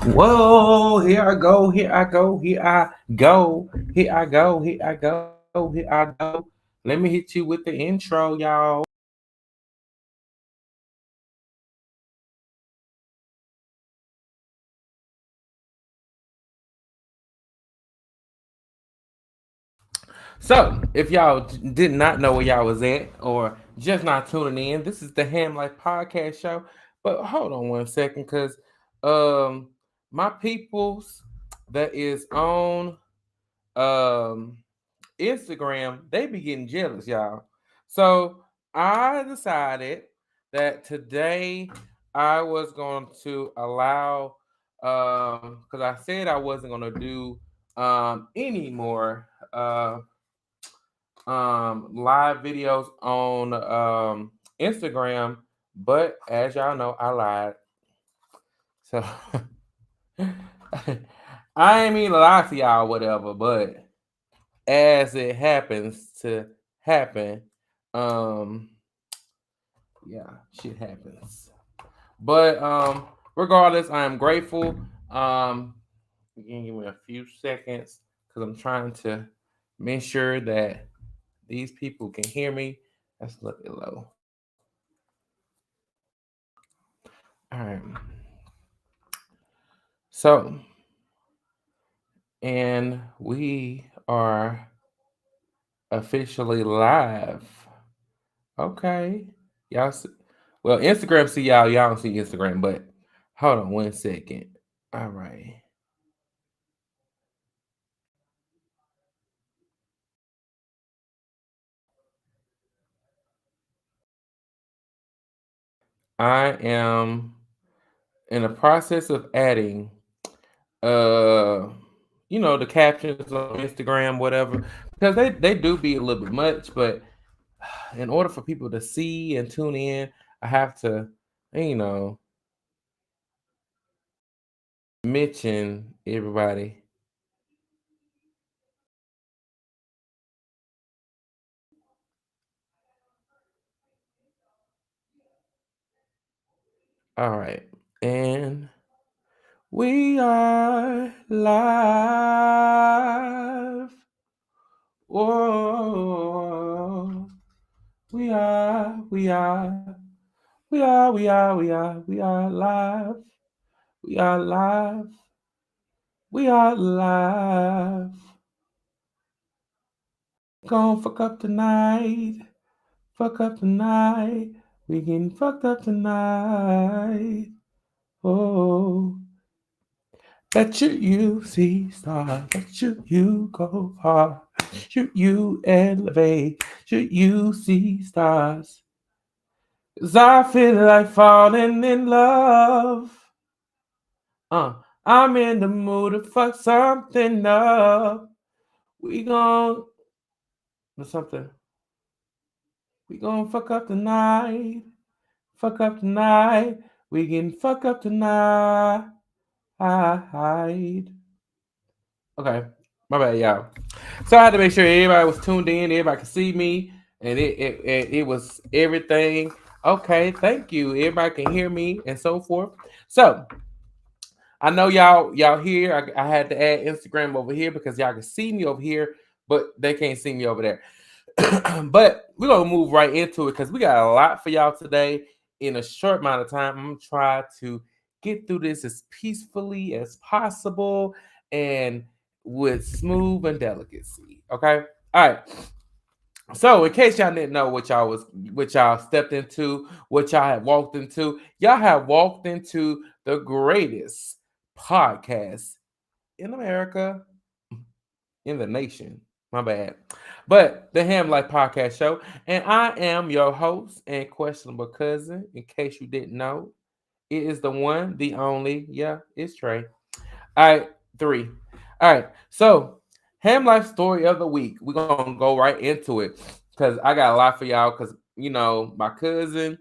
Whoa, here I go, here I go, here I go, here I go, here I go, here I go. Let me hit you with the intro, y'all. So, if y'all did not know where y'all was at or just not tuning in, this is the Ham Life Podcast Show. But hold on one second, because um my peoples that is on um Instagram, they be getting jealous, y'all. So I decided that today I was going to allow because I said I wasn't gonna do any more live videos on Instagram, but as y'all know, I lied. So I ain't mean to lie to y'all, whatever, but as it happens to happen, um, yeah, shit happens. But regardless, I am grateful. You can give me a few seconds because I'm trying to make sure that these people can hear me. That's a little bit low. All right. So, and we are officially live. Okay. Y'all well, Instagram see y'all. Y'all don't see Instagram, but hold on one second. All right. I am in the process of adding uh the captions on Instagram, whatever, because they do be a little bit much, but in order for people to see and tune in, I have to, you know, mention everybody. All right. And we are live. Whoa. We are live. We are live. We are live. Gonna fuck up tonight. Fuck up tonight. We getting fucked up tonight. Oh. Bet you see stars. Bet you go far. Should you elevate? Should you see stars? 'Cause I feel like falling in love. Uh, I'm in the mood to fuck something up. We gon' something. We gon' fuck up tonight. Fuck up tonight. We can fuck up tonight. Okay, my bad, y'all. So I had to make sure everybody was tuned in, everybody could see me, and it was everything. Okay, thank you. Everybody can hear me and so forth. So I know y'all here. I had to add Instagram over here because y'all can see me over here, but they can't see me over there. But we're gonna move right into it because we got a lot for y'all today in a short amount of time. I'm gonna try to get through this as peacefully as possible and with smooth and delicacy. Okay. All right. So, in case y'all didn't know what y'all stepped into, what y'all have walked into, y'all have walked into the greatest podcast in America, in the nation. My bad. But the Ham Life Podcast Show, and I am your host and questionable cousin. In case you didn't know, it is the one, the only. Yeah, it's Trey. All right, three. All right, so Ham Life story of the week. We're gonna go right into it because I got a lot for y'all. Because my cousin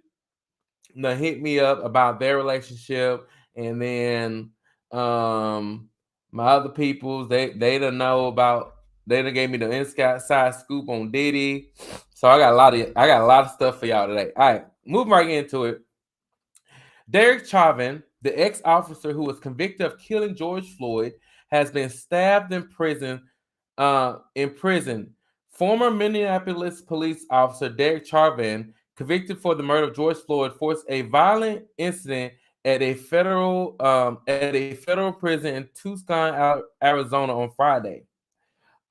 hit me up about their relationship, and then my other peoples they don't know about. They done gave me the inside scoop on Diddy. So I got a lot of stuff for y'all today. All right, moving right into it. Derek Chauvin The ex-officer who was convicted of killing George Floyd has been stabbed in prison. In prison, former Minneapolis police officer Derek Chauvin, convicted for the murder of George Floyd, forced a violent incident at a federal prison in Tucson, Arizona, on Friday.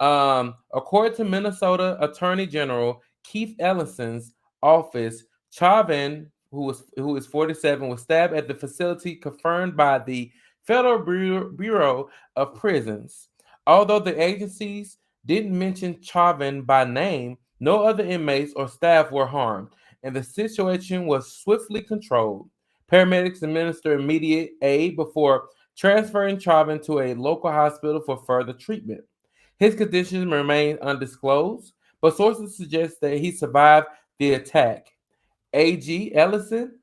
According to Minnesota Attorney General Keith Ellison's office, Chauvin, who is 47, was stabbed at the facility confirmed by the Federal Bureau of Prisons. Although the agencies didn't mention Chauvin by name, no other inmates or staff were harmed, and the situation was swiftly controlled. Paramedics administered immediate aid before transferring Chauvin to a local hospital for further treatment. His condition remains undisclosed, but sources suggest that he survived the attack. A.G. Ellison,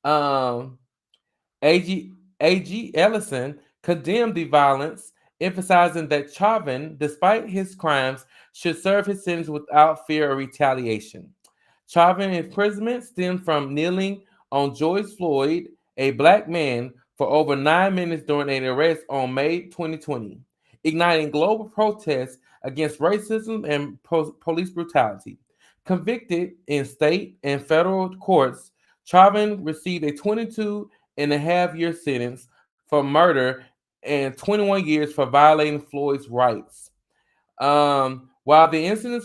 um, A.G. Ellison condemned the violence, emphasizing that Chauvin, despite his crimes, should serve his sentence without fear of retaliation. Chauvin's imprisonment stemmed from kneeling on George Floyd, a black man, for over 9 minutes during an arrest on May 2020, igniting global protests against racism and police brutality. Convicted in state and federal courts, Chauvin received a 22-and-a-half-year sentence for murder and 21 years for violating Floyd's rights. While the incident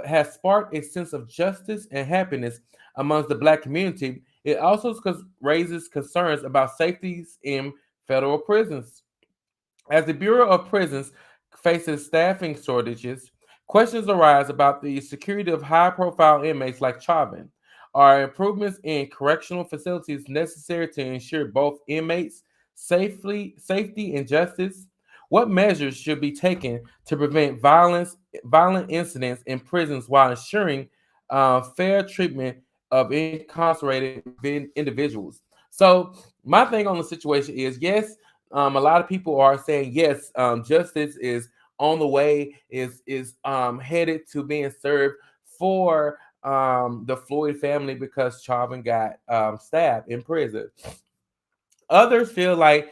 has sparked a sense of justice and happiness amongst the black community, it also raises concerns about safety in federal prisons. As the Bureau of Prisons faces staffing shortages, questions arise about the security of high profile inmates like Chauvin. Are improvements in correctional facilities necessary to ensure both inmates' safety and justice? What measures should be taken to prevent violent incidents in prisons while ensuring fair treatment of incarcerated individuals? So, my thing on the situation is yes, a lot of people are saying yes, justice is on the way, is headed to being served for the Floyd family because Chauvin got stabbed in prison. Others feel like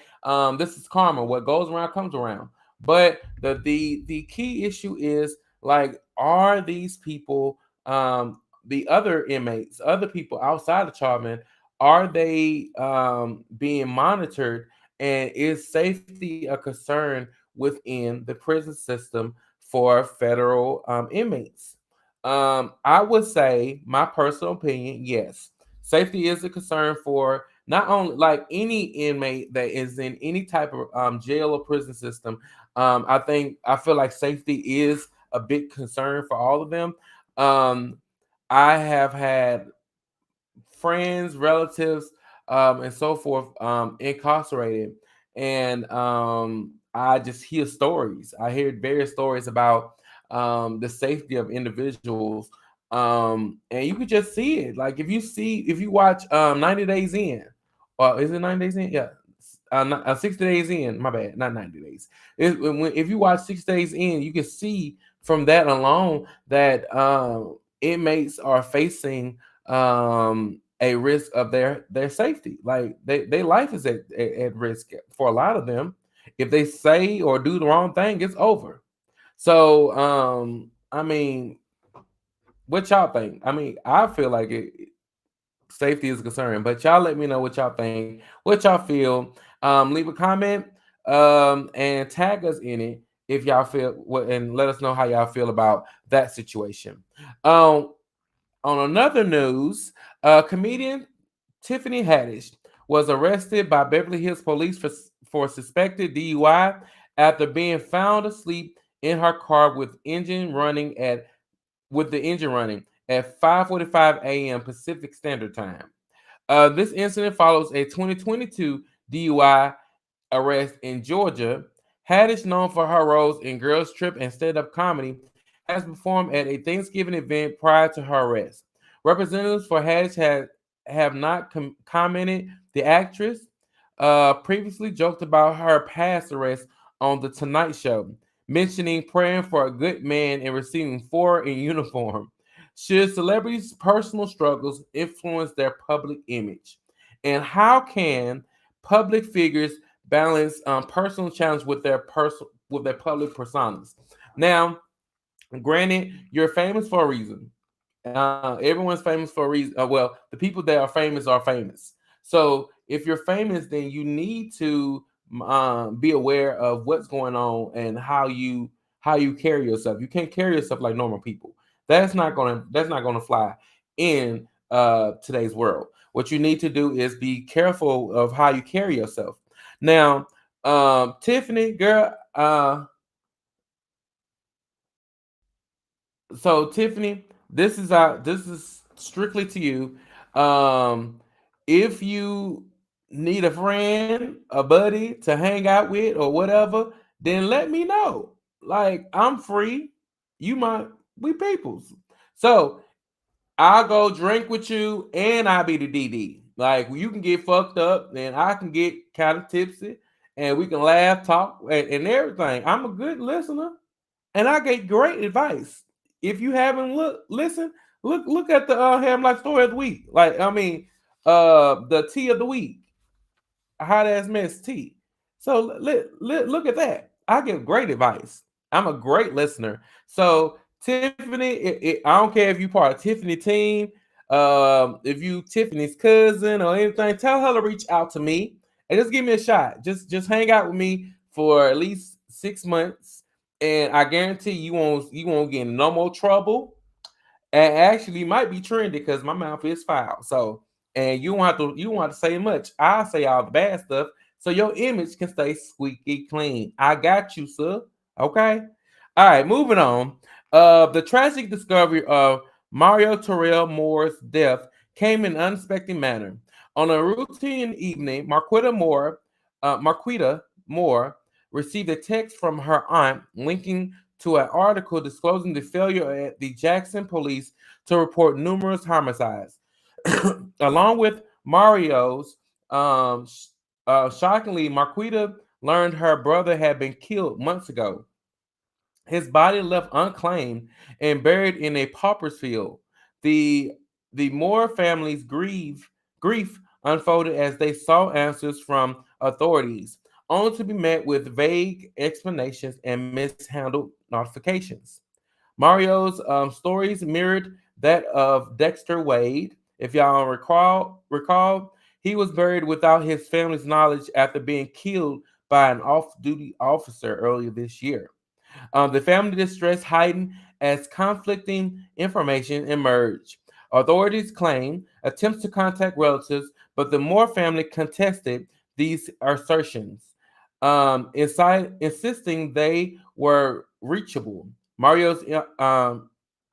this is karma. What goes around comes around. But the key issue is like, are these people, the other inmates, other people outside of Chauvin, are they being monitored, and is safety a concern within the prison system for federal inmates? I would say, my personal opinion, yes, safety is a concern for not only like any inmate that is in any type of jail or prison system. I feel like safety is a big concern for all of them. Um, I have had friends, relatives, and so forth, incarcerated, and I just hear stories. I hear various stories about the safety of individuals, and you could just see it. Like if you watch 90 Days In, or is it 90 Days In? Yeah. 60 days in, my bad, not 90 days. If you watch 6 days in, you can see from that alone that inmates are facing a risk of their safety. Like their life is at risk for a lot of them. If they say or do the wrong thing, it's over. So I mean, what y'all think? I mean, I feel like safety is a concern, but y'all let me know what y'all think, what y'all feel. Leave a comment and tag us in it if y'all feel what, and let us know how y'all feel about that situation. Um, on another news, comedian Tiffany Haddish was arrested by Beverly Hills police for suspected DUI after being found asleep in her car with the engine running at 5:45 a.m. Pacific Standard Time. This incident follows a 2022 DUI arrest in Georgia. Haddish, known for her roles in Girls Trip and stand-up comedy, has performed at a Thanksgiving event prior to her arrest. Representatives for Haddish have not commented. The actress previously joked about her past arrest on The Tonight Show, mentioning praying for a good man and receiving four in uniform. Should celebrities' personal struggles influence their public image? And how can public figures balance personal challenge with their public personas. Now, granted, you're famous for a reason. Everyone's famous for a reason. Well, the people that are famous. So if you're famous, then you need to be aware of what's going on and how you carry yourself. You can't carry yourself like normal people. That's not gonna fly in today's world. What you need to do is be careful of how you carry yourself. Now, Tiffany, girl, so Tiffany, this is strictly to you. Um, if you need a friend, a buddy to hang out with or whatever, then let me know. Like I'm free. You might we peoples. So I'll go drink with you and I'll be the DD. Like you can get fucked up and I can get kind of tipsy and we can laugh, talk, and everything. I'm a good listener and I get great advice. If you haven't listen, look at the Ham Life Story of the Week. Like I mean, the tea of the week, hot ass mess tea. So look at that. I give great advice. I'm a great listener. So Tiffany, I don't care if you part of Tiffany team, if you Tiffany's cousin or anything, tell her to reach out to me and just give me a shot. Just hang out with me for at least 6 months, and I guarantee you won't get in no more trouble and actually might be trendy because my mouth is foul. So, and you won't have to say much. I say all the bad stuff so your image can stay squeaky clean. I got you, sir. Okay. All right, moving on. The tragic discovery of Mario Terrell Moore's death came in an unexpected manner. On a routine evening, Marquita Moore received a text from her aunt linking to an article disclosing the failure at the Jackson police to report numerous homicides. Along with Mario's, shockingly, Marquita learned her brother had been killed months ago, his body left unclaimed and buried in a pauper's field. The the Moore family's grief unfolded as they sought answers from authorities, only to be met with vague explanations and mishandled notifications. Mario's stories mirrored that of Dexter Wade. If y'all recall, he was buried without his family's knowledge after being killed by an off-duty officer earlier this year. The family distress heightened as conflicting information emerged. Authorities claim attempts to contact relatives, but the Moore family contested these assertions, insisting they were reachable. Mario's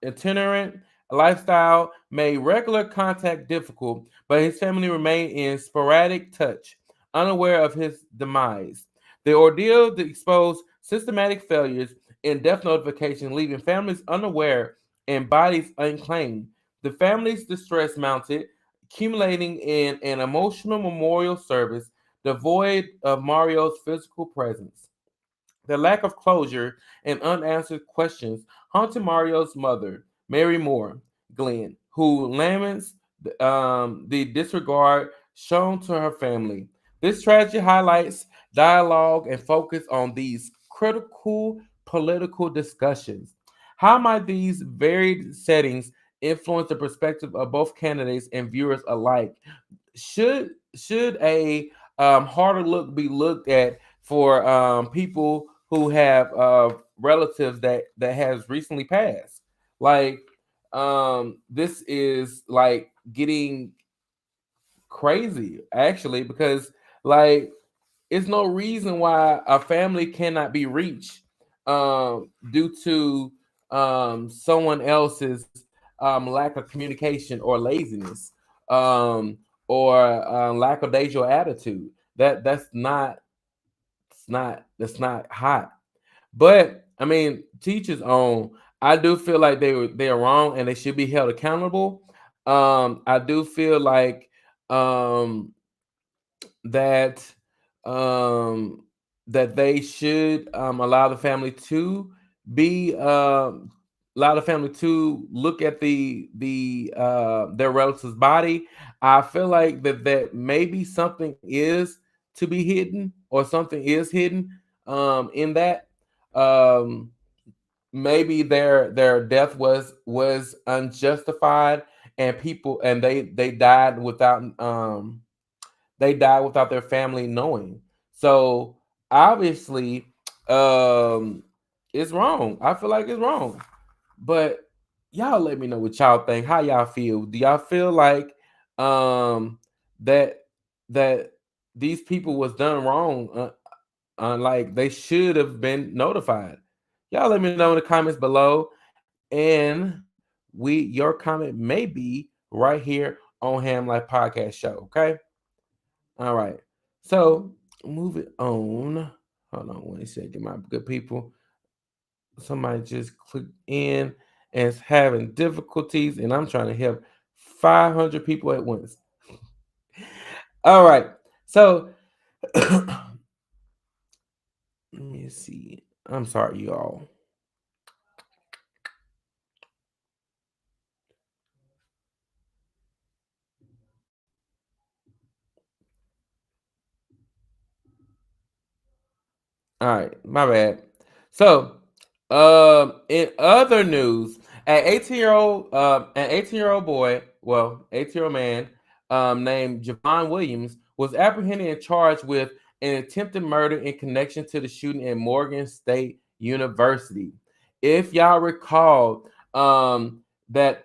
itinerant lifestyle made regular contact difficult, but his family remained in sporadic touch, unaware of his demise. The ordeal exposed systematic failures in death notification, leaving families unaware and bodies unclaimed. The family's distress mounted, accumulating in an emotional memorial service devoid of Mario's physical presence. The lack of closure and unanswered questions haunted Mario's mother, Mary Moore Glenn, who laments the disregard shown to her family. This tragedy highlights dialogue and focus on these critical political discussions. How might these varied settings influence the perspective of both candidates and viewers alike? Should a harder look be looked at for people who have relatives that has recently passed? Like this is like getting crazy actually because like it's no reason why a family cannot be reached due to someone else's lack of communication or laziness, um, or lackadaisical attitude. That's not hot. But I mean, teachers own. I do feel like they are wrong and they should be held accountable. I do feel like um, that um, that they should allow the family to be allow the family to look at their relative's body. I feel like that maybe something is to be hidden, or something is hidden in that. Um, Maybe their death was unjustified, and people and they died without their family knowing. So obviously, um, it's wrong. I feel like it's wrong. But y'all let me know what y'all think. How y'all feel? Do y'all feel like um that that these people was done wrong? Like they should have been notified. Y'all let me know in the comments below, and your comment may be right here on Ham Life Podcast Show. Okay. All right. So moving on. Hold on 1 second, my good people. Somebody just clicked in and is having difficulties, and I'm trying to help 500 people at once. All right. So let me see. I'm sorry, you all. All right, my bad. So, in other news, an 18-year-old boy, well, 18-year-old man, named Javon Williams was apprehended and charged with an attempted murder in connection to the shooting at Morgan State University. If y'all recall, that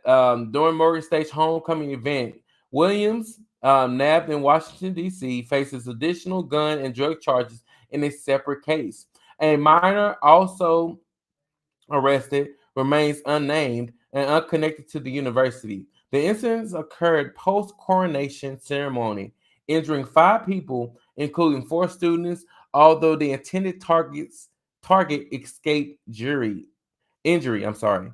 during Morgan State's homecoming event, Williams, nabbed in Washington D.C., faces additional gun and drug charges in a separate case. A minor also arrested remains unnamed and unconnected to the university. The incidents occurred post coronation ceremony, injuring 5 people, including 4 students, although the intended target escaped injury. I'm sorry.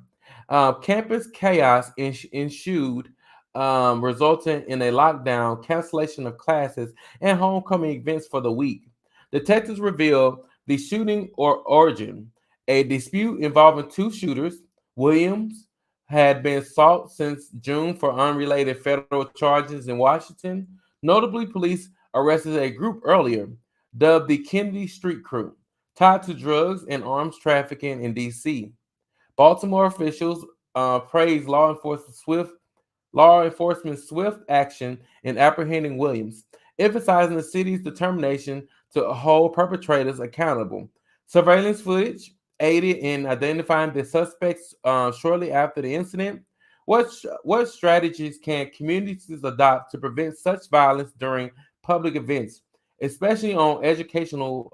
Campus chaos ensued, resulting in a lockdown, cancellation of classes, and homecoming events for the week. Detectives revealed the shooting origin, a dispute involving 2 shooters. Williams had been sought since June for unrelated federal charges in Washington. Notably, police arrested a group earlier, dubbed the Kennedy Street Crew, tied to drugs and arms trafficking in D.C. Baltimore officials praised law enforcement's swift action in apprehending Williams, emphasizing the city's determination to hold perpetrators accountable. Surveillance footage aided in identifying the suspects shortly after the incident. What strategies can communities adopt to prevent such violence during public events, especially on educational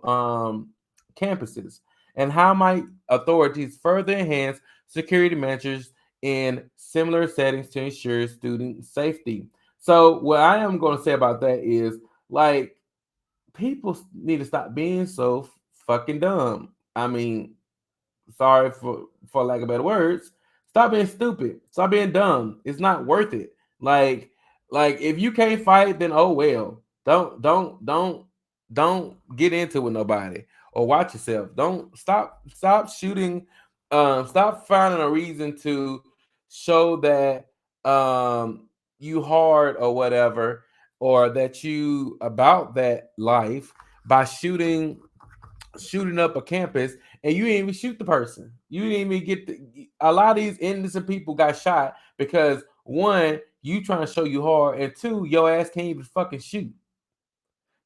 campuses? And how might authorities further enhance security measures in similar settings to ensure student safety? So, what I am going to say about that is, like, people need to stop being so fucking dumb. I mean, sorry for lack of better words. Stop being stupid. Stop being dumb. It's not worth it. Like like if you can't fight, then oh well. Don't get into it with nobody, or watch yourself. Don't stop shooting. Stop finding a reason to show that you hard or whatever, or that you about that life by shooting up a campus, and you didn't even shoot the person. You didn't even a lot of these innocent people got shot because, one, you trying to show you hard, and two, your ass can't even fucking shoot.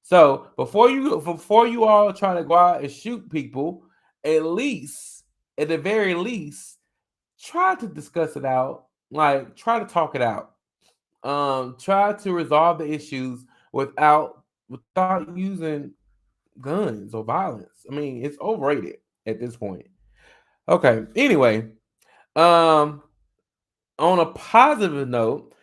So before you all try to go out and shoot people, at least, at the very least, try to discuss it out. Like, try to talk it out. Try to resolve the issues without using guns or violence. I mean, it's overrated at this point. Okay. Anyway, um, on a positive note,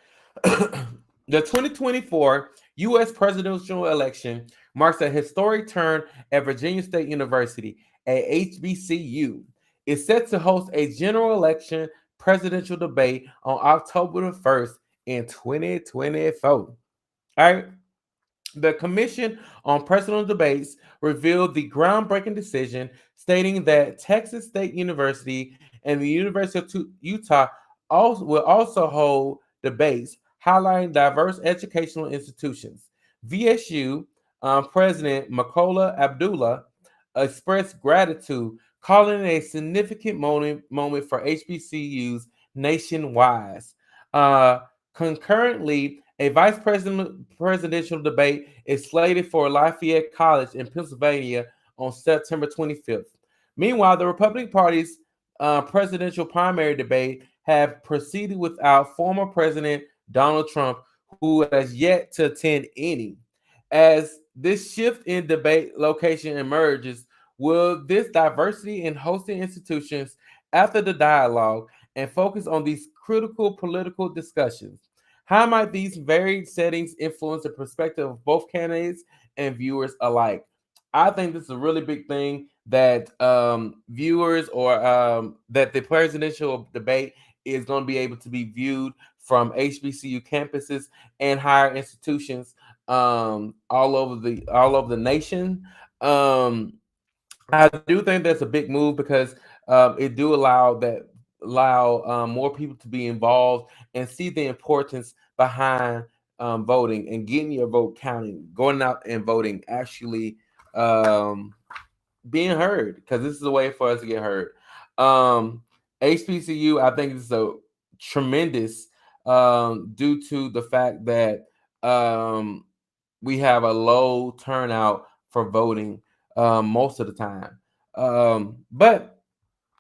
the 2024 U.S. presidential election marks a historic turn at Virginia State University, a HBCU. It's set to host a general election presidential debate on October the 1st in 2024. All right. The Commission on Presidential Debates revealed the groundbreaking decision, stating that Texas State University and the University of Utah will also hold debates highlighting diverse educational institutions. VSU President Makola Abdullah expressed gratitude, calling it a significant moment for HBCUs nationwide. Uh, Concurrently, a presidential debate is slated for Lafayette College in Pennsylvania on September 25th. Meanwhile, the Republican Party's presidential primary debate have proceeded without former President Donald Trump, who has yet to attend any. As this shift in debate location emerges, will this diversity in hosting institutions after the dialogue and focus on these critical political discussions? How might these varied settings influence the perspective of both candidates and viewers alike? I think this is a really big thing that viewers or that the presidential debate is going to be able to be viewed from HBCU campuses and higher institutions all over the nation. Um, I do think that's a big move because it do allow more people to be involved and see the importance behind voting and getting your vote counting, going out and voting, actually um, being heard, because this is a way for us to get heard. Um, HBCU, I think is a tremendous due to the fact that um, we have a low turnout for voting most of the time. But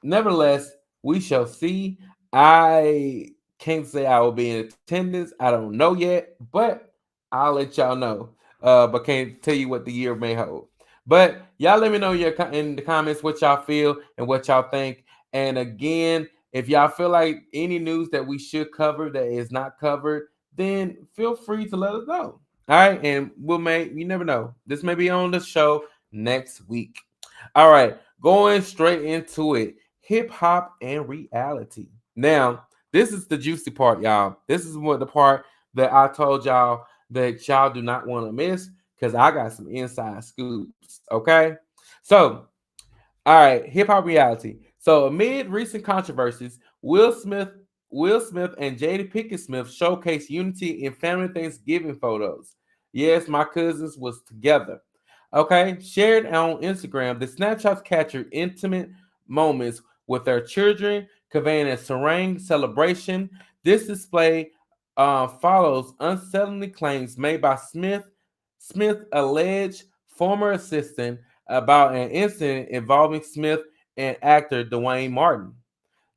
nevertheless, we shall see. I can't say I will be in attendance. I don't know yet, but I'll let y'all know. But can't tell you what the year may hold. But y'all let me know in the comments what y'all feel and what y'all think. And again, if y'all feel like any news that we should cover that is not covered, then feel free to let us know. All right, and you never know. This may be on the show next week. All right, going straight into it. Hip hop and reality. Now, this is the juicy part, y'all. This is what the part that I told y'all that y'all do not want to miss, because I got some inside scoops. Okay. So, all right, hip hop reality. So, amid recent controversies, Will Smith and Jada Pinkett Smith showcased unity in family Thanksgiving photos. Yes, my cousins was together. Okay, shared on Instagram, the snapshots captured intimate moments with their children, conveying a serene celebration. This display follows unsettling claims made by Smith alleged former assistant about an incident involving Smith and actor Dwayne Martin.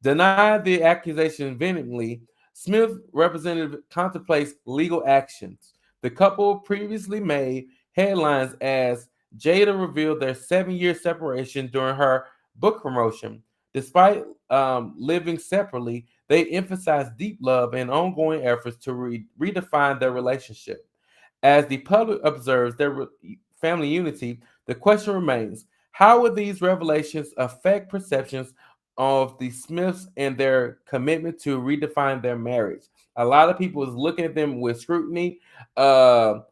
Denied the accusation vehemently, Smith representative contemplates legal actions. The couple previously made headlines as Jada revealed their 7-year separation during her book promotion. Despite living separately, they emphasized deep love and ongoing efforts to redefine their relationship. As the public observes their family unity, the question remains: how will these revelations affect perceptions of the Smiths and their commitment to redefine their marriage? A lot of people is looking at them with scrutiny. Brother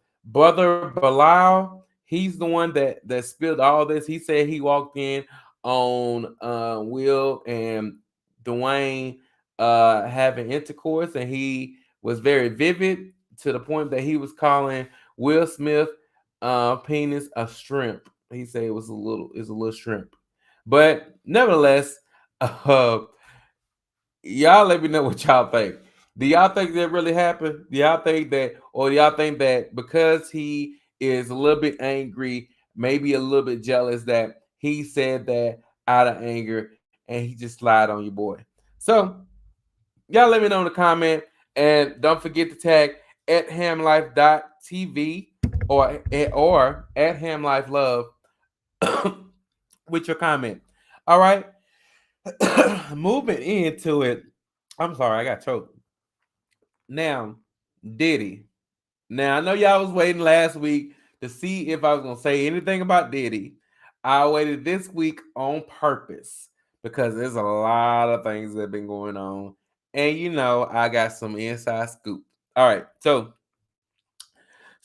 Bilal, he's the one that spilled all this. He said he walked in on Will and Dwayne having intercourse, and he was very vivid to the point that he was calling Will Smith penis a shrimp. He said it's a little shrimp. But nevertheless, uh, y'all let me know what y'all think. Do y'all think that really happened? Do y'all think that, or do y'all think that because he is a little bit angry, maybe a little bit jealous, that he said that out of anger and he just lied on your boy? So y'all let me know in the comment, and don't forget to tag at hamlife.tv or at hamlifelove with your comment. All right, moving into it. I'm sorry, I got choked. Now, Diddy. Now I know y'all was waiting last week to see if I was gonna say anything about Diddy. I waited this week on purpose because there's a lot of things that have been going on, and I got some inside scoop. All right, so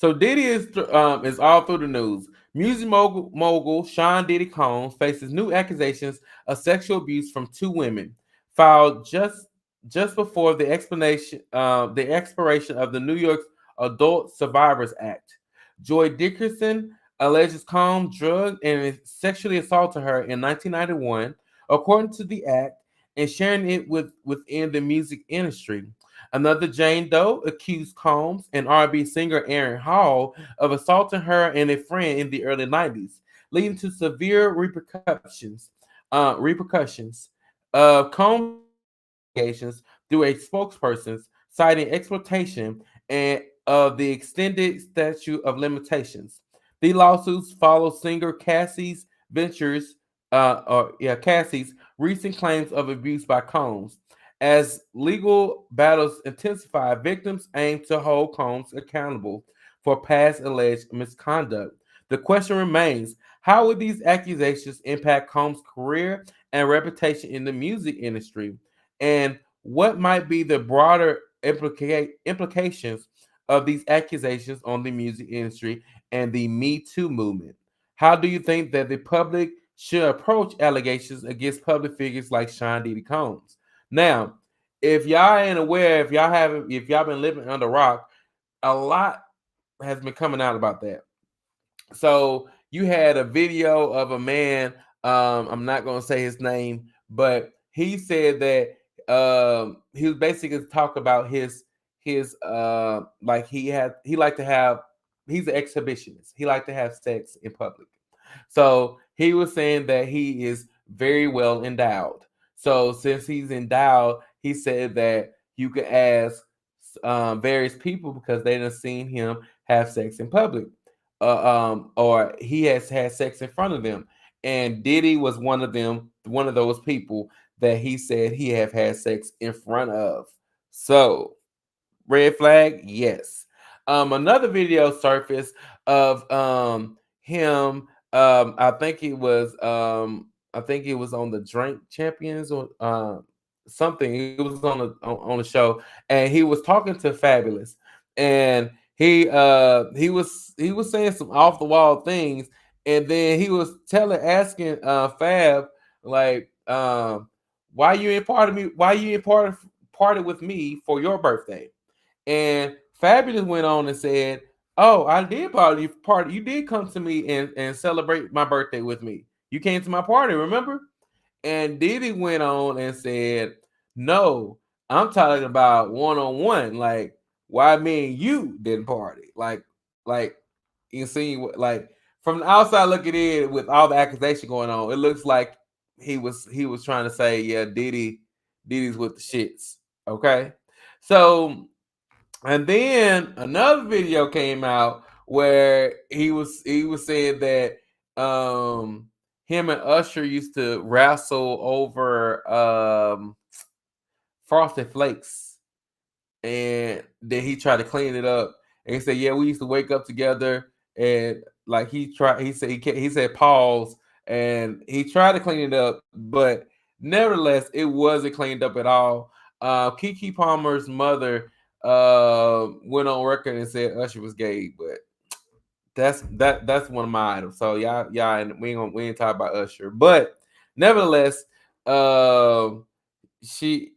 Diddy is all through the news. Music mogul Sean Diddy Combs faces new accusations of sexual abuse from two women, filed just before the expiration of the New York Adult Survivors Act. Joy Dickerson alleges Combs drugged and sexually assaulted her in 1991, according to the act, and sharing it within the music industry. Another Jane Doe accused Combs and R&B singer Aaron Hall of assaulting her and a friend in the early 90s, leading to severe repercussions. Combs denied the allegations through a spokesperson, citing exploitation and of the extended statute of limitations. The lawsuits follow singer Cassie's recent claims of abuse by Combs. As legal battles intensify, victims aim to hold Combs accountable for past alleged misconduct. The question remains: how will these accusations impact Combs' career and reputation in the music industry? And what might be the broader implications of these accusations on the music industry and the Me Too movement? How do you think that the public should approach allegations against public figures like Sean Diddy Combs? Now, if y'all ain't aware, if y'all been living under a rock, a lot has been coming out about that. So you had a video of a man. I'm not gonna say his name, but he said that he was basically talk about his like he liked to have he's an exhibitionist. He liked to have sex in public. So he was saying that he is very well endowed. So since he's endowed, he said that you could ask various people because they done seen him have sex in public, or he has had sex in front of them. And Diddy was one of them, one of those people that he said he have had sex in front of. So red flag, yes. Another video surfaced of him. I think it was on the Drink Champions or something. It was on the show, and he was talking to Fabulous, and he was saying some off the wall things, and then he was asking Fab like why you in part of me why you in parted with me for your birthday. And Fabulous went on and said, "Oh, I did party. You did come to me and celebrate my birthday with me. You came to my party, remember?" And Diddy went on and said, "No, I'm talking about one on one. Like, why me and you didn't party? Like you see, like from the outside looking in, with all the accusation going on, it looks like he was trying to say, yeah, Diddy's with the shits. Okay, so and then another video came out where he was saying that him and Usher used to wrestle over Frosted Flakes, and then he tried to clean it up. And he said, "Yeah, we used to wake up together." And like he said pause, and he tried to clean it up, but nevertheless, it wasn't cleaned up at all. Kiki Palmer's mother went on record and said Usher was gay, but that's one of my items. So y'all, and we ain't talk about Usher, but nevertheless, she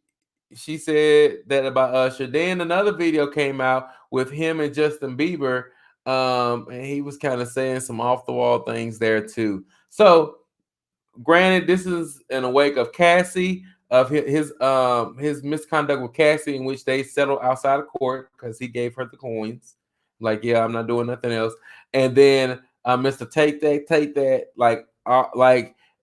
she said that about Usher. Then another video came out with him and Justin Bieber, and he was kind of saying some off the wall things there too. So granted, this is in the wake of Cassie, of his misconduct with Cassie, in which they settled outside of court because he gave her the coins. Like, yeah, I'm not doing nothing else. And then Mr. Take That, like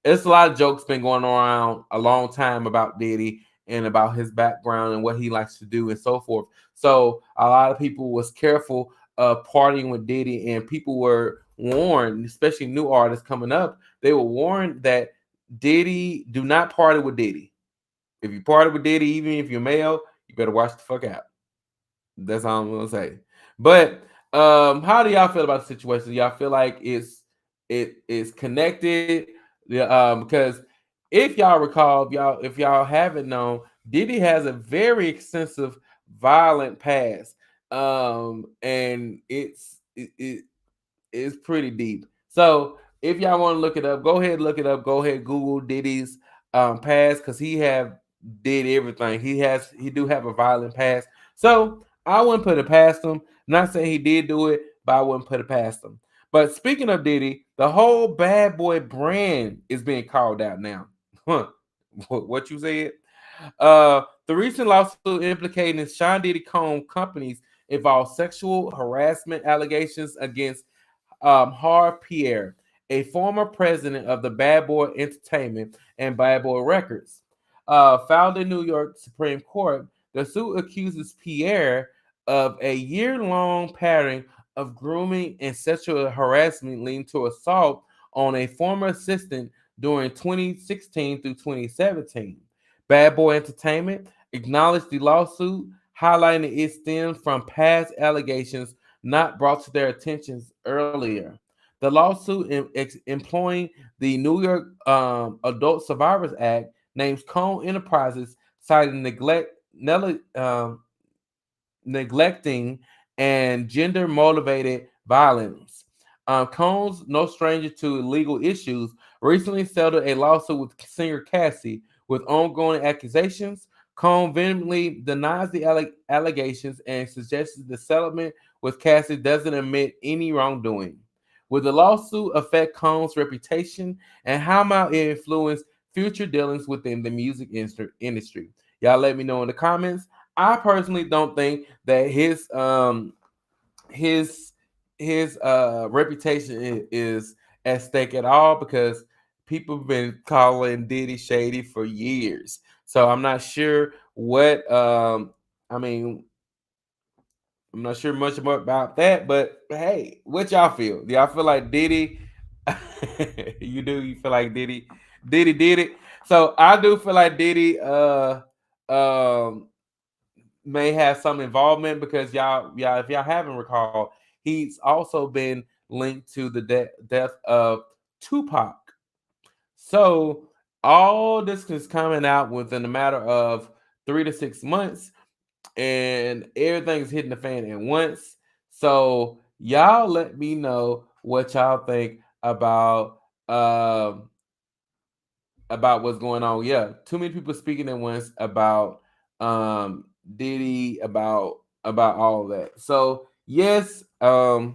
it's a lot of jokes been going around a long time about Diddy and about his background and what he likes to do and so forth. So a lot of people was careful of partying with Diddy, and people were warned, especially new artists coming up, they were warned that Diddy, do not party with Diddy. If you party with Diddy, even if you're male, you better watch the fuck out. That's all I'm gonna say. But how do y'all feel about the situation? Y'all feel like it is connected? Yeah, because if y'all recall, if y'all haven't known, Diddy has a very extensive violent past. And it's pretty deep. So if y'all want to look it up, go ahead look it up. Go ahead Google Diddy's past, because he have did everything. He do have a violent past. So I wouldn't put it past him. Not saying he did do it, but I wouldn't put it past them. But speaking of Diddy, the whole bad boy brand is being called out now. Huh. What you said? The recent lawsuit implicating Sean Diddy Combs companies involved sexual harassment allegations against Harv Pierre, a former president of the Bad Boy Entertainment and Bad Boy Records. Filed in New York Supreme Court, the suit accuses Pierre of a year-long pattern of grooming and sexual harassment leading to assault on a former assistant during 2016 through 2017. Bad Boy Entertainment acknowledged the lawsuit, highlighting it stems from past allegations not brought to their attentions earlier. The lawsuit employing the New York Adult Survivors Act names Cone Enterprises, citing neglecting and gender motivated violence. Combs, no stranger to legal issues, recently settled a lawsuit with singer Cassie with ongoing accusations. Combs vehemently denies the allegations and suggests the settlement with Cassie doesn't admit any wrongdoing. Will the lawsuit affect Combs' reputation, and how might it influence future dealings within the music industry? Y'all let me know in the comments. I personally don't think that his his reputation is at stake at all, because people have been calling Diddy shady for years. So I'm not sure what I mean I'm not sure much more about that, but hey, what y'all feel? Do y'all feel like Diddy? You do? You feel like Diddy did it? So I do feel like Diddy um may have some involvement, because y'all if y'all haven't recalled, he's also been linked to the death of Tupac. So all this is coming out within a matter of 3 to 6 months, and everything's hitting the fan at once. So y'all let me know what y'all think um about what's going on. Yeah, too many people speaking at once about Diddy, about all of that. So yes, it's a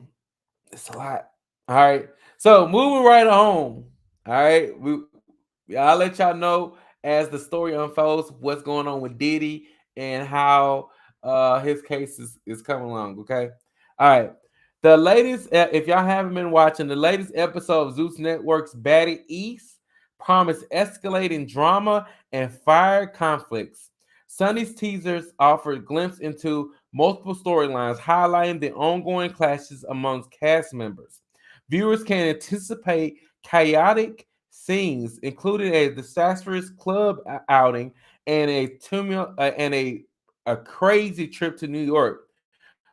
lot. All right. So moving right on. All right. I'll let y'all know as the story unfolds what's going on with Diddy and how his case is coming along. Okay. All right. The latest, if y'all haven't been watching, the latest episode of Zeus Network's Batty East promised escalating drama and fire conflicts. Sunday's teasers offered glimpse into multiple storylines, highlighting the ongoing clashes amongst cast members. Viewers can anticipate chaotic scenes, including a disastrous club outing and a crazy trip to New York.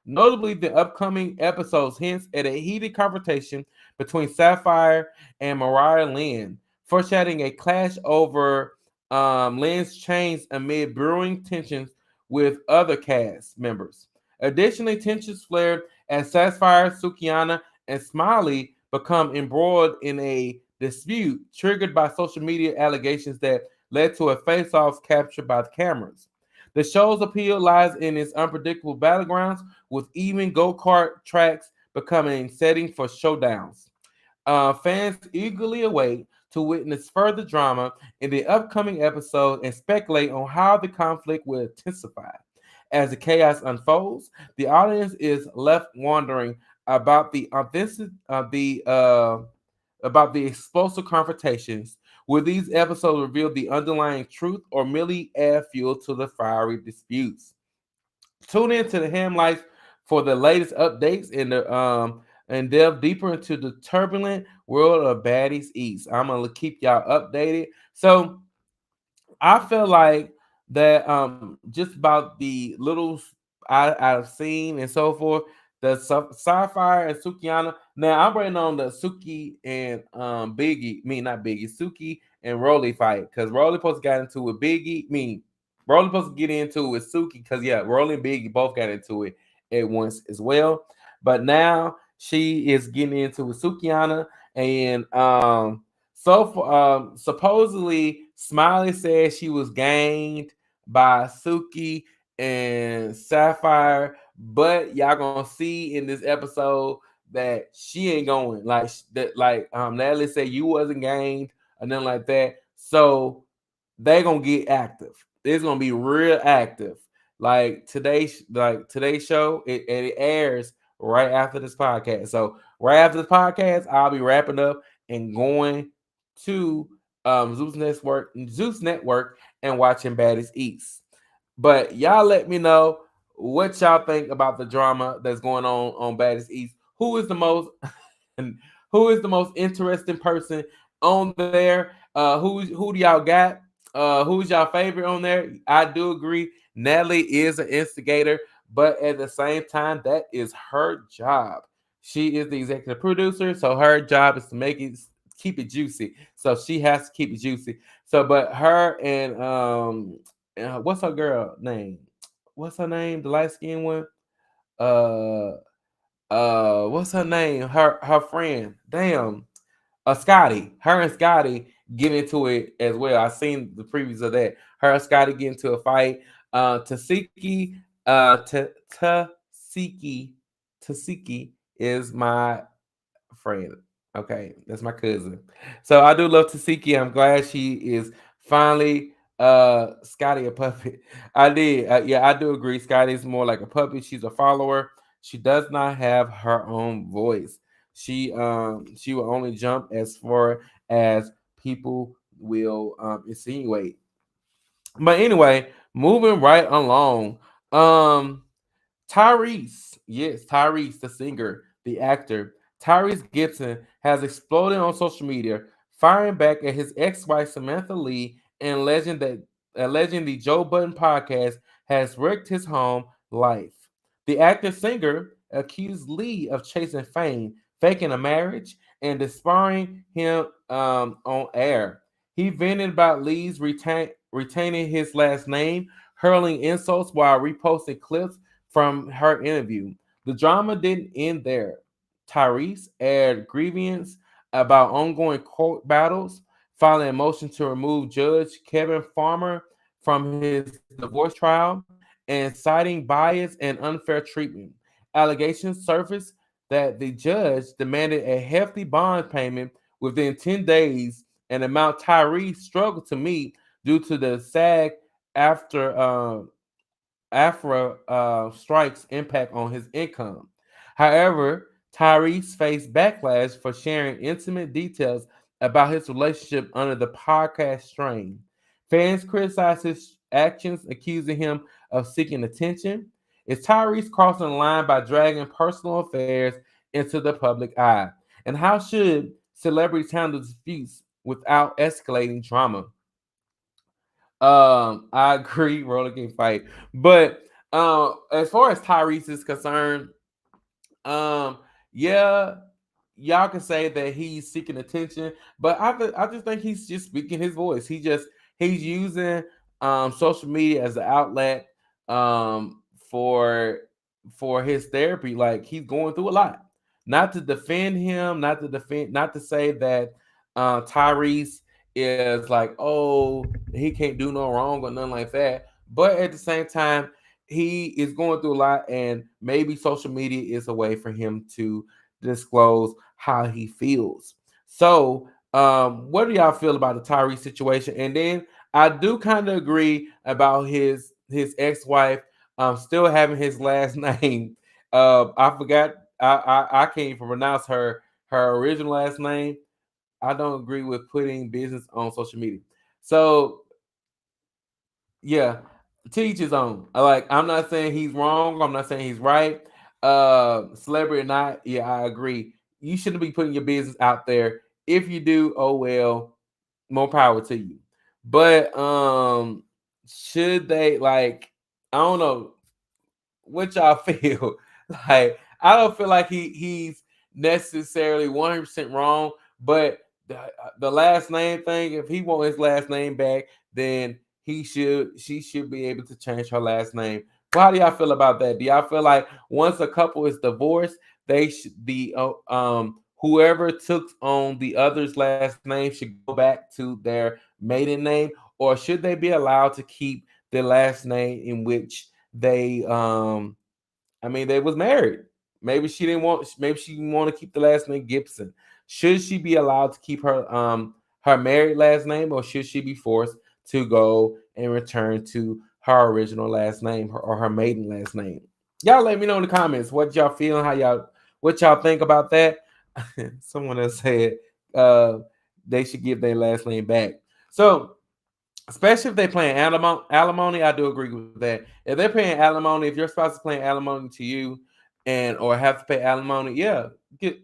Notably, the upcoming episodes hints at a heated confrontation between Sapphire and Mariah Lynn, foreshadowing a clash over Lynn's chains amid brewing tensions with other cast members. Additionally, tensions flared as Sapphire, Sukiana, and Smiley become embroiled in a dispute triggered by social media allegations that led to a face-off captured by the cameras. The show's appeal lies in its unpredictable battlegrounds, with even go-kart tracks becoming setting for showdowns. Fans eagerly await to witness further drama in the upcoming episode and speculate on how the conflict will intensify. As the chaos unfolds, the audience is left wondering about the authentic, about the explosive confrontations. Will these episodes reveal the underlying truth or merely add fuel to the fiery disputes? Tune in to the Ham Lights for the latest updates and delve deeper into the turbulent world of Baddies East. I'm gonna keep y'all updated. So I feel like that just about the little I've seen and so forth, the Sapphire and Sukiana. Now I'm waiting on the Suki and Biggie, me not Biggie, Suki and Rolly fight, because Rolly supposed to got into it with Biggie. Rolly supposed to get into it with Suki, because yeah, Rolly and Biggie both got into it at once as well. But now she is getting into it with Sukiana, and supposedly, Smiley said she was gained by Suki and Sapphire, but y'all gonna see in this episode that she ain't going. Like that, like Natalie said, you wasn't gained or nothing like that. So they gonna get active. It's gonna be real active. Like today's show, it airs right after this podcast. So right after this podcast, I'll be wrapping up and going to Zeus Network, and watching Baddies East. But y'all let me know what y'all think about the drama that's going on Baddies East. Who is the most and who is the most interesting person on there? Who do y'all got? Who's y'all favorite on there? I do agree. Natalie is an instigator, but at the same time, that is her job. She is the executive producer, so her job is to keep it juicy. So she has to keep it juicy. So, but her and what's her girl name? What's her name? The light skinned one. Uh, what's her name? Her friend. Damn. Scotty. Her and Scotty get into it as well. I seen the previews of that. Her and Scotty get into a fight. Tasiki, Tasiki, Tasiki is my friend. Okay, that's my cousin. So I do love Tasiki. I'm glad she is finally Scotty a puppet. I did. Yeah, I do agree. Scotty's more like a puppet. She's a follower. She does not have her own voice. She will only jump as far as people will insinuate. But anyway, moving right along. Um Tyrese, yes, Tyrese, the singer, the actor, Tyrese Gibson has exploded on social media, firing back at his ex-wife Samantha Lee and alleging the Joe Budden podcast has wrecked his home life. The actor singer accused Lee of chasing fame, faking a marriage, and despairing him on air. He vented about Lee's retaining his last name, hurling insults while reposting clips from her interview. The drama didn't end there. Tyrese aired grievance about ongoing court battles, filing a motion to remove Judge Kevin Farmer from his divorce trial, and citing bias and unfair treatment. Allegations surfaced that the judge demanded a hefty bond payment within 10 days, an amount Tyrese struggled to meet due to the SAG after Afra strikes impact on his income. However, Tyrese faced backlash for sharing intimate details about his relationship under the podcast strain. Fans criticized his actions, accusing him of seeking attention. Is Tyrese crossing the line by dragging personal affairs into the public eye? And how should celebrities handle disputes without escalating drama? I agree, roller can fight. But as far as Tyrese is concerned, um, yeah, y'all can say that he's seeking attention, but I just think he's just speaking his voice. He's using social media as an outlet um for for his therapy. Like he's going through a lot. Not to defend him, not to say that Tyrese is like, oh, he can't do no wrong or nothing like that. But at the same time, he is going through a lot, and maybe social media is a way for him to disclose how he feels. So, what do y'all feel about the Tyrese situation? And then I do kind of agree about his ex wife still having his last name. I forgot. I can't even pronounce her original last name. I don't agree with putting business on social media. So yeah, teach his own. Like I'm not saying he's wrong. I'm not saying he's right. Celebrity or not, yeah, I agree. You shouldn't be putting your business out there. If you do, oh well, more power to you. But should they like? I don't know what y'all feel. Like I don't feel like he's necessarily 100% wrong, but the last name thing, if he want his last name back, then she should be able to change her last name. Well, how do y'all feel about that? Do y'all feel like once a couple is divorced, they should whoever took on the other's last name should go back to their maiden name, or should they be allowed to keep the last name in which they I mean, they was married. Maybe she didn't want. Maybe she didn't want to keep the last name Gibson. Should she be allowed to keep her married last name, or should she be forced to go and return to her original last name or her maiden last name? Y'all let me know in the comments what y'all feel, what y'all think about that. Someone else said uh, they should give their last name back. So especially if they're paying alimony, I do agree with that. If they're paying alimony, if your spouse is paying alimony to you, and or have to pay alimony, yeah, get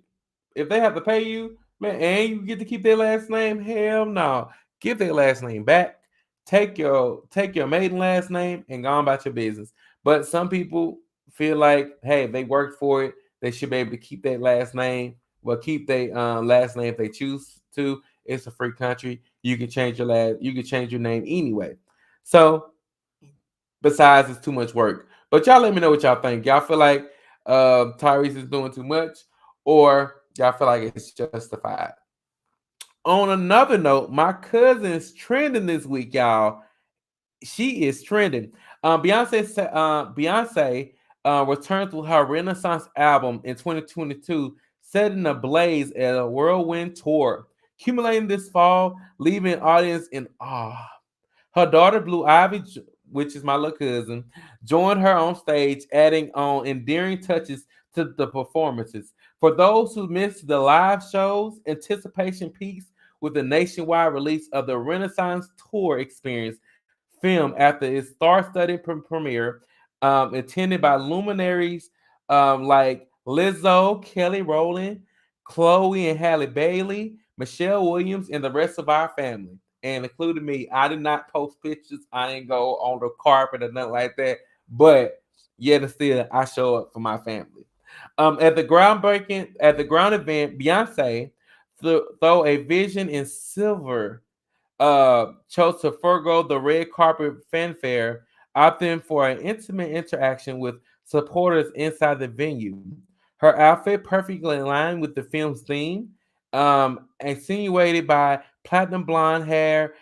if they have to pay you, man, and you get to keep their last name, hell no. Give their last name back. Take your maiden last name and go on about your business. But some people feel like, hey, they worked for it. They should be able to keep that last name. Well, keep their last name if they choose to. It's a free country. You can change your last. You can change your name anyway. So besides, it's too much work. But y'all let me know what y'all think. Y'all feel like Tyrese is doing too much, or y'all feel like it's justified. On another note, my cousin's trending this week, y'all. She is trending. Beyonce returns with her Renaissance album in 2022, setting ablaze at a whirlwind tour, accumulating this fall, leaving audience in awe. Her daughter Blue Ivy, which is my little cousin, joined her on stage, adding on endearing touches to the performances. For those who missed the live shows, anticipation peaks with the nationwide release of the Renaissance Tour experience film after its star-studded premiere, attended by luminaries like Lizzo, Kelly Rowland, Chloe and Halle Bailey, Michelle Williams, and the rest of our family, and including me. I did not post pictures. I didn't go on the carpet or nothing like that. But yet and still, I show up for my family. At the ground event, Beyonce throw a vision in silver chose to forego the red carpet fanfare, opting for an intimate interaction with supporters inside the venue. Her outfit perfectly aligned with the film's theme, insinuated by platinum blonde hair,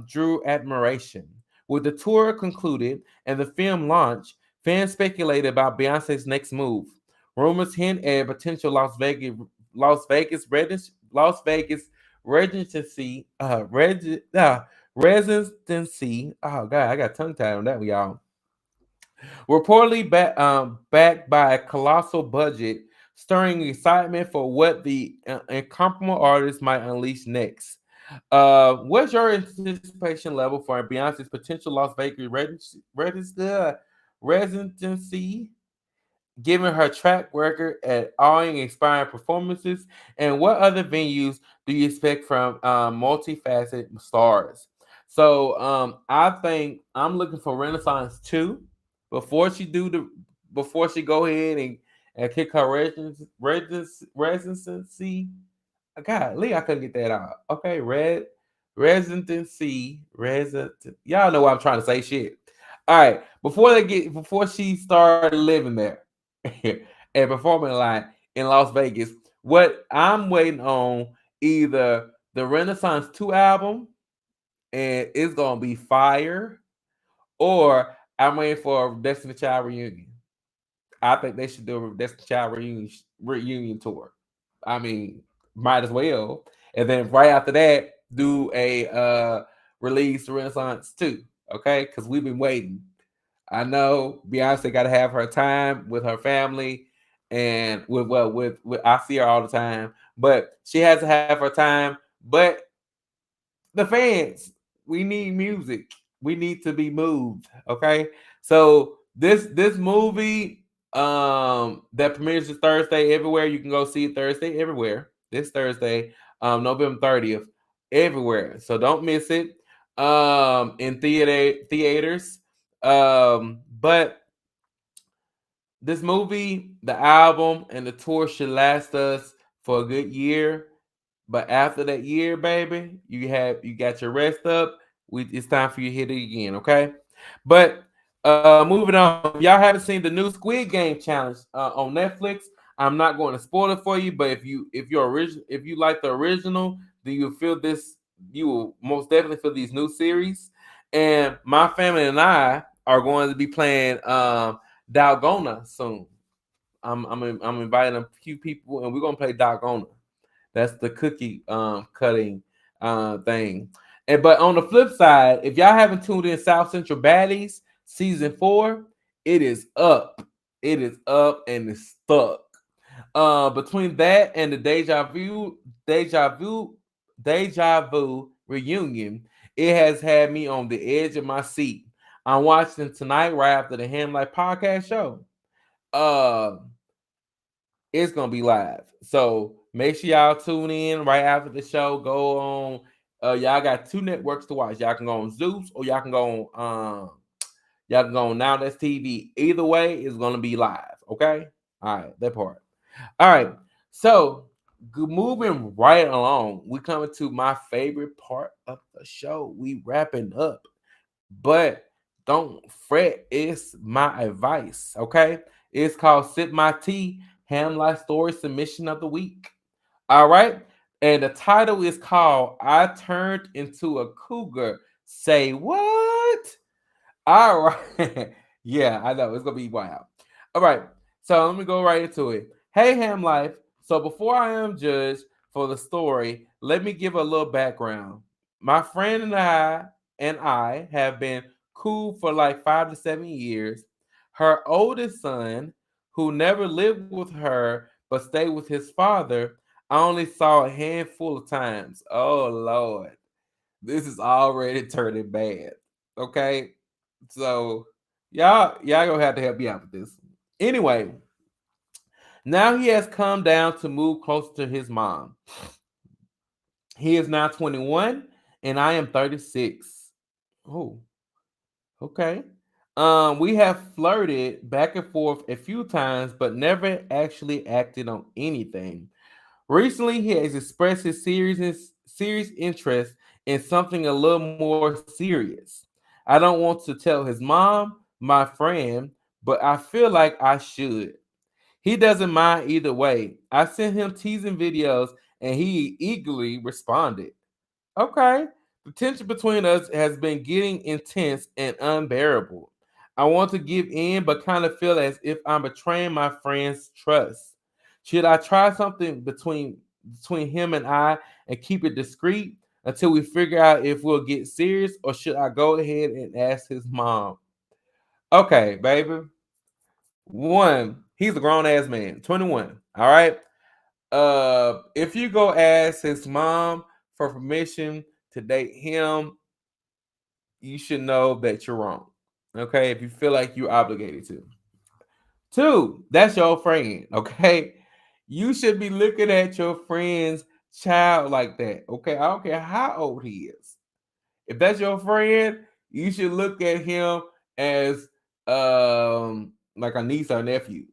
drew admiration. With the tour concluded and the film launched, fans speculated about Beyonce's next move. Rumors hint at potential Las Vegas residency, residency. Oh god, I got tongue tied on that one, y'all. Reportedly backed by a colossal budget, stirring excitement for what the incomparable artist might unleash next. What's your anticipation level for Beyonce's potential Las Vegas residency, given her track record at awing, inspiring performances? And what other venues do you expect from multifaceted stars? So I think I'm looking for Renaissance 2 before she do the before she go ahead and kick her residency. God, Lee, I couldn't get that out. Okay, resident. Y'all know what I'm trying to say. Shit. All right, before she started living there and performing like in Las Vegas, what I'm waiting on either the Renaissance 2 album and it's gonna be fire, or I'm waiting for a Destiny Child reunion. I think they should do a Destiny Child reunion tour. I mean, might as well. And then right after that, do a release Renaissance 2. Okay, because we've been waiting. I know Beyonce got to have her time with her family, and with I see her all the time, but she has to have her time. But the fans, we need music. We need to be moved. Okay, so this movie that premieres this Thursday everywhere. You can go see it Thursday everywhere. This Thursday, November 30th, everywhere. So don't miss it. In theaters. But this movie, the album, and the tour should last us for a good year. But after that year, baby, you got your rest up. It's time for you to hit it again, okay? But moving on, if y'all haven't seen the new Squid Game challenge on Netflix, I'm not going to spoil it for you. But if you like the original, then you feel this. You will most definitely feel these new series. And my family and I are going to be playing Dalgona soon. I'm inviting a few people, and we're gonna play Dalgona. That's the cookie cutting thing. And but on the flip side, if y'all haven't tuned in South Central Baddies season 4, it is up. It is up and it's stuck. Between that and the Deja Vu, Deja Vu reunion, it has had me on the edge of my seat. I'm watching tonight right after the Ham Life podcast show. Uh, it's gonna be live. So make sure y'all tune in right after the show. Go on. Y'all got two networks to watch. Y'all can go on Zeus or y'all can go on Now That's TV. Either way, it's gonna be live. Okay. All right, that part. All right. So moving right along, we coming to my favorite part of the show. We wrapping up. But don't fret, it's my advice, okay? It's called Sip My Tea, Ham Life Story Submission of the Week. All right? And the title is called I Turned Into a Cougar. Say what? All right. Yeah, I know. It's going to be wild. All right. So let me go right into it. Hey, Ham Life. So before I am judged for the story, let me give a little background. My friend and I have been cool for like 5 to 7 years. Her oldest son, who never lived with her but stayed with his father, I only saw a handful of times. Oh Lord. This is already turning bad. Okay. So y'all gonna have to help me out with this. Anyway, now he has come down to move closer to his mom. He is now 21 and I am 36. Oh, okay. We have flirted back and forth a few times, but never actually acted on anything. Recently, he has expressed his serious interest in something a little more serious. I don't want to tell his mom, my friend, but I feel like I should. He doesn't mind either way. I sent him teasing videos and he eagerly responded. Okay. The tension between us has been getting intense and unbearable. I want to give in, but kind of feel as if I'm betraying my friend's trust. Should I try something between him and I and keep it discreet until we figure out if we'll get serious, or should I go ahead and ask his mom? Okay, baby. One, he's a grown ass man, 21. All right. If you go ask his mom for permission to date him, you should know that you're wrong. Okay, if you feel like you're obligated to. Two, that's your friend. Okay, you should be looking at your friend's child like that. Okay, I don't care how old he is. If that's your friend, you should look at him as like a niece or nephew,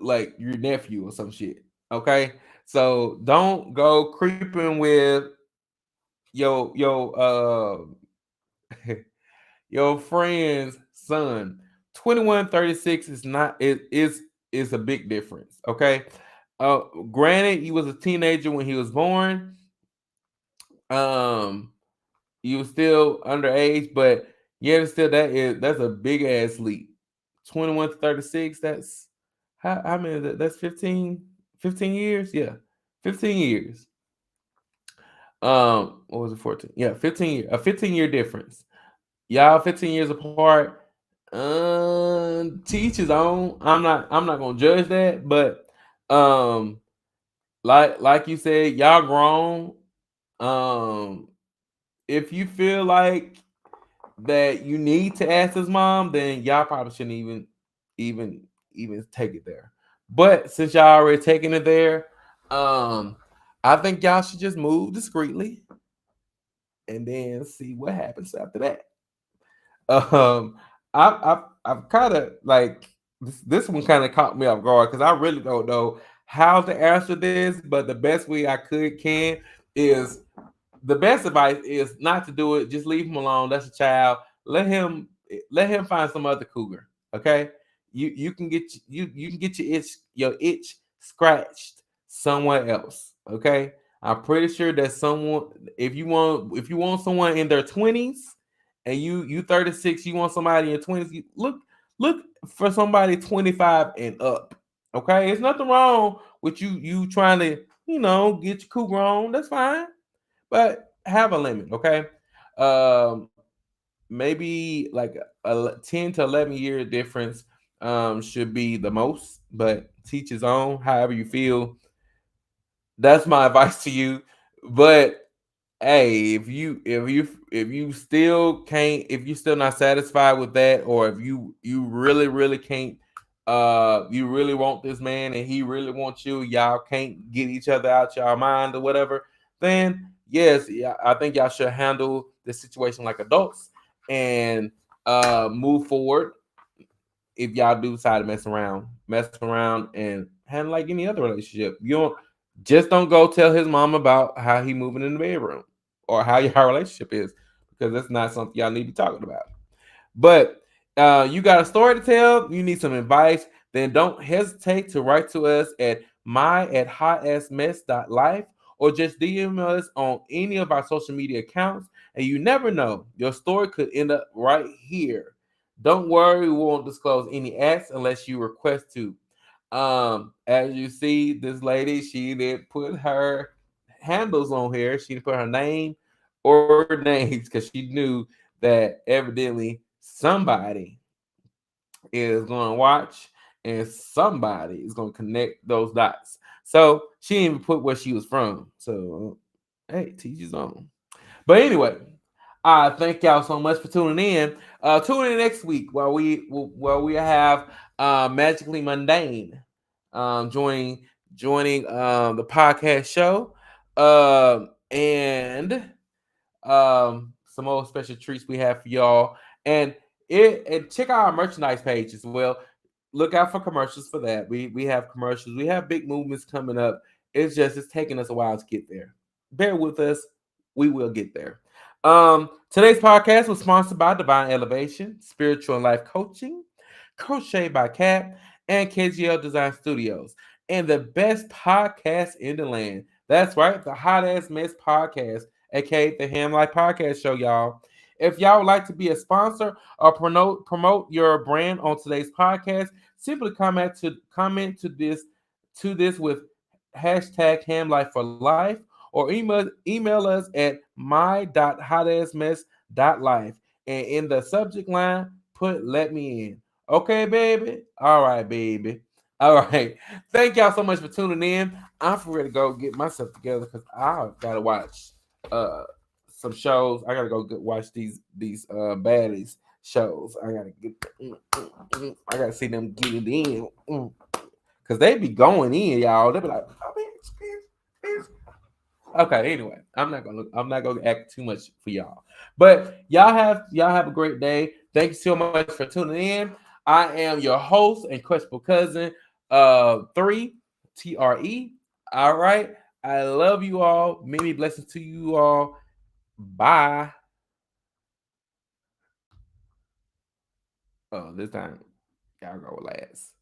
like your nephew or some shit. Okay, so don't go creeping with your your friend's son. 2136 is not is a big difference. Okay. Uh Granted, he was a teenager when he was born. Um, he was still underage, but yet still that's a big ass leap. 21 to 36, that's how many is that? That's 15 years? Yeah. 15 years. What was it, 14? Yeah, 15-year difference. Y'all 15 years apart. Teach his own. I'm not gonna judge that, but um, like you said, y'all grown. Um, if you feel like that you need to ask his mom, then y'all probably shouldn't even even take it there. But since y'all already taking it there, um, I think y'all should just move discreetly and then see what happens after that. Um, I've kind of like this one kind of caught me off guard because I really don't know how to answer this, but the best way I can is the best advice is not to do it. Just leave him alone. That's a child. Let him find some other cougar. Okay, you can get you can get your itch scratched somewhere else. Okay, I'm pretty sure that someone if you want someone in their 20s and you 36, you want somebody in your 20s. Look Look for somebody 25 and up. Okay, there's nothing wrong with you trying to get your cougar on. That's fine, but have a limit. Okay, um, maybe like a 10 to 11 year difference should be the most, but teach his own. However you feel, that's my advice to you. But hey, if you still can't, if you still not satisfied with that, or if you really can't, you really want this man and he really wants you, y'all can't get each other out y'all mind or whatever, then yes, yeah, I think y'all should handle the situation like adults and move forward. If y'all do decide to mess around and handle like any other relationship. You don't go tell his mom about how he moving in the bedroom or how your relationship is, because that's not something y'all need to be talking about. But you got a story to tell, you need some advice, then don't hesitate to write to us at my@hotassmess.life, or just DM us on any of our social media accounts. And you never know, your story could end up right here. Don't worry, we won't disclose any acts unless you request to. As you see, this lady, she did put her handles on here. She didn't put her name or names because she knew that evidently somebody is going to watch and somebody is going to connect those dots. So she didn't even put where she was from. So hey, teach his own. But anyway, thank y'all so much for tuning in. Tune in next week while we have Magically Mundane joining the podcast show. And some more special treats we have for y'all. And and check out our merchandise page as well. Look out for commercials for that. We have commercials. We have big movements coming up. It's taking us a while to get there. Bear with us. We will get there. Today's podcast was sponsored by Divine Elevation, Spiritual and Life Coaching, Crochet by Cat, and KGL Design Studios, and the best podcast in the land. That's right, the Hot Ass Mess Podcast, aka the Ham Life Podcast Show, y'all. If y'all would like to be a sponsor or promote your brand on today's podcast, simply comment to this with hashtag Ham Life for Life, or email us at my.hotassmess.life, and in the subject line put "let me in." Okay, baby. All right, baby. All right. Thank y'all so much for tuning in. I'm ready to go get myself together because I gotta watch uh some shows. I gotta go watch these baddies shows. I gotta see them get it in. Cause they be going in, y'all. They be like, oh, man, okay, anyway, I'm not gonna act too much for y'all. But y'all have a great day. Thank you so much for tuning in. I am your host and questionable cousin, 3TRE. All right. I love you all. Many blessings to you all. Bye. Oh, this time y'all go last.